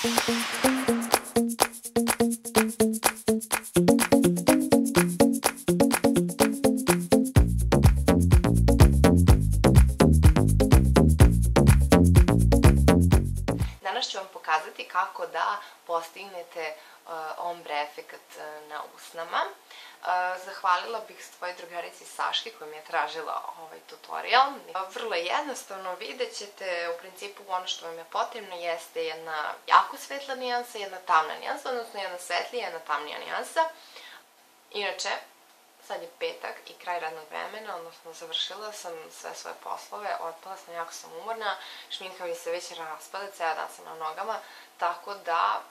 Danas ću vam pokazati kako da postignete ombre efekat na usnama. Zahvalila bih svojoj drugarici Saški koja mi je tražila ovaj tutorial. Vrlo jednostavno, vidjet ćete u principu ono što vam je potrebno jeste jedna jako svetla nijansa, jedna tamna nijansa, odnosno jedna svetlija, jedna tamnija nijansa. Inače, sad je petak i kraj radnog vremena, odnosno završila sam sve svoje poslove, otpala sam, jako sam umorna, šminka mi se već raspada, ceo dan sam na nogama, tako da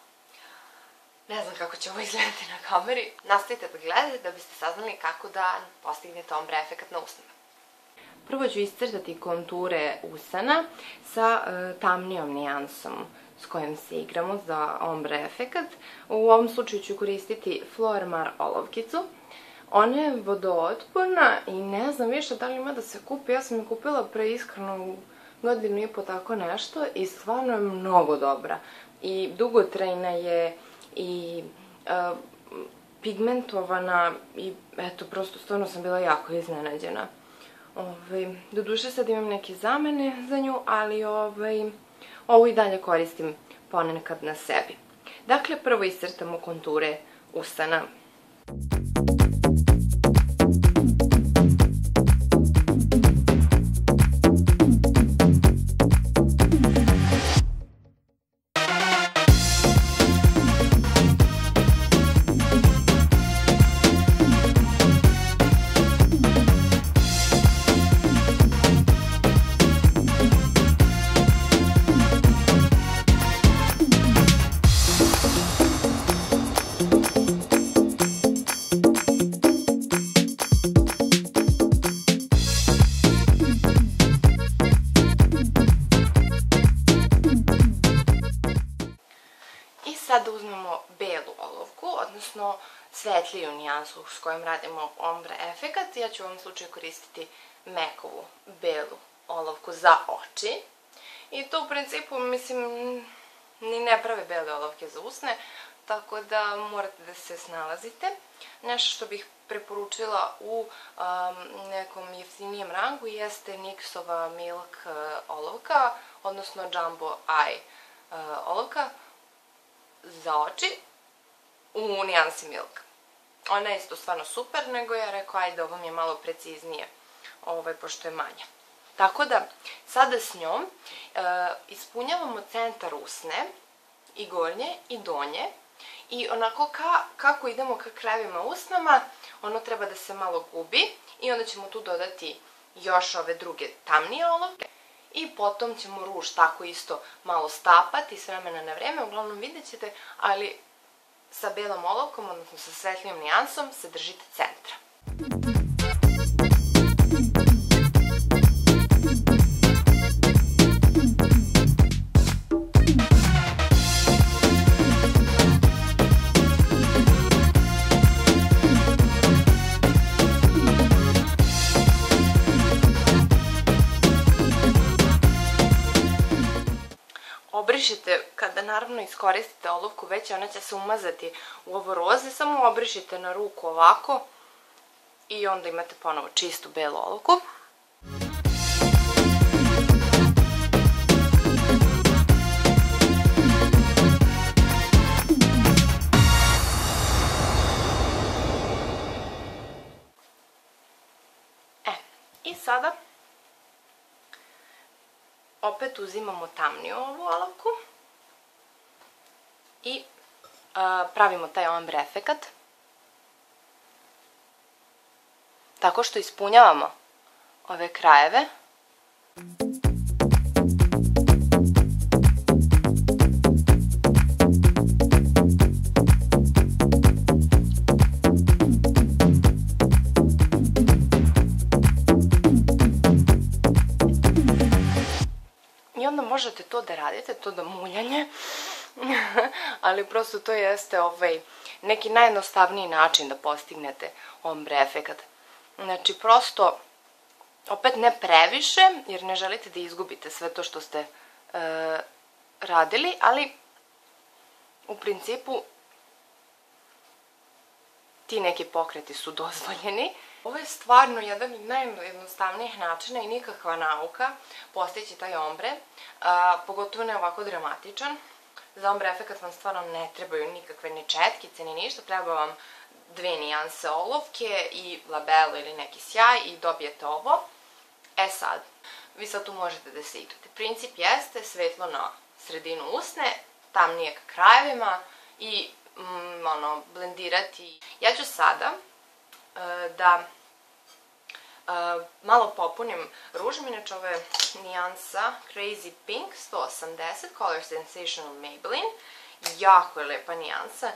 ne znam kako će ovo izgledati na kameri. Nastavite da gledate da biste saznali kako da postignete ombre efekat na usnama. Prvo ću iscrtati konture usana sa tamnijom nijansom s kojom se igramo za ombre efekat. U ovom slučaju ću koristiti Flormar olovkicu. Ona je vodootporna i ne znam više da li ima da se kupi. Ja sam je kupila pre iskreno godinu i po tako nešto i stvarno je mnogo dobra. I dugotrajna je i pigmentovana i eto, prosto stvarno sam bila jako iznenađena. Doduše sad imam neke zamene za nju, ali ovu i dalje koristim ponekad na sebi. Dakle, prvo iscrtamo konture usana. Sada uzmemo belu olovku, odnosno svetliju nijansu s kojom radimo ombre efekat. Ja ću u ovom slučaju koristiti mekovu belu olovku za oči. I to u principu, mislim, ni ne prave bele olovke za usne, tako da morate da se snalazite. Nešto što bih preporučila u nekom jeftinijem rangu jeste NYX-ova Milk olovka, odnosno Jumbo Eye olovka za oči u nijansi Milk. Ona je isto stvarno super, nego ja rekao, ajde, ovo mi je malo preciznije, pošto je manja. Tako da, sada s njom ispunjavamo centar usne, i gornje i donje, i onako kako idemo ka krajevima usnama, ono treba da se malo gubi, i onda ćemo tu dodati još ove druge tamnije olovke. I potom ćemo ruž tako isto malo stapati s vremena na vreme, uglavnom vidjet ćete, ali sa belom olovkom, odnosno sa svetlijom nijansom, se držite centra. Obrišite, kada naravno iskoristite olovku već, ona će se umazati u ovo roze, samo obrišite na ruku ovako i onda imate ponovo čistu belu olovku. I sada opet uzimamo tamniju ovu olovku i pravimo taj ombre efekat tako što ispunjavamo ove krajeve. I onda možete to da radite, to da muljanje, ali prosto to jeste neki najjednostavniji način da postignete ombre efekat. Znači prosto, opet ne previše, jer ne želite da izgubite sve to što ste radili, ali u principu ti neki pokreti su dozvoljeni. Ovo je stvarno jedan od najjednostavnijih načina i nikakva nauka postići taj ombre, pogotovo ne ovako dramatičan. Za ombre efekat vam stvarno ne trebaju nikakve ni četkice ni ništa, treba vam 2 nijanse olovke i labelo ili neki sjaj i dobijete ovo. E sad, vi sad tu možete da se igrate. Princip jeste svetlo na sredinu usne, tamnije ka krajevima i blendirati. Ja ću sada da malo popunim ružem, inače ovo je nijansa Crazy Pink 180 Color Sensational Maybelline. Jako je lepa nijansa.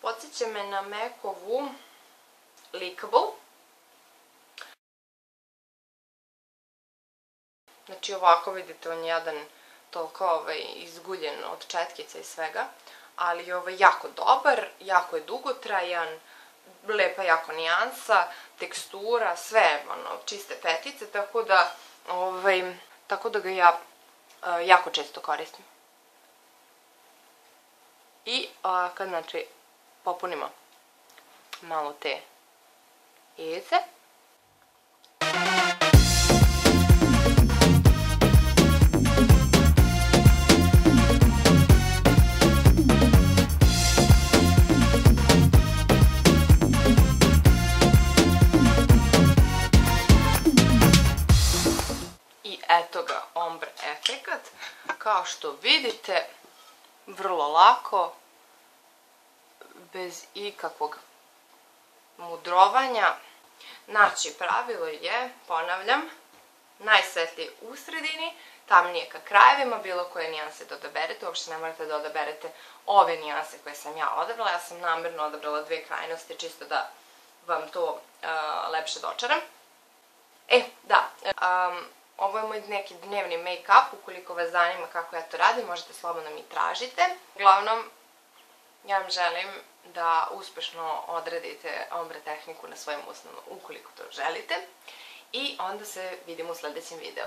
Podsjeća me na Macovu Likable. Znači ovako vidite, on je jedan toliko izguljen od četkica i svega, ali je jako dobar, jako je dugotrajan, lepa jako nijansa, tekstura, sve čiste petice, tako da ga ja jako često koristim. I kad znači popunimo malo te ivice. Eto ga, ombre efekat. Kao što vidite, vrlo lako, bez ikakvog mudrovanja. Znači, pravilo je, ponavljam, najsvetliji u sredini, tamnije ka krajevima, bilo koje nijanse da odaberete. Uopšte ne morate da odaberete ove nijanse koje sam ja odabrala. Ja sam namerno odabrala 2 krajnosti, čisto da vam to lepše dočaram. Da, ovo je moj neki dnevni make-up, ukoliko vas zanima kako ja to radim, možete slobodno mi tražite. Uglavnom, ja vam želim da uspešno odradite ombre tehniku na svojim usnama, ukoliko to želite. I onda se vidimo u sledećem videu.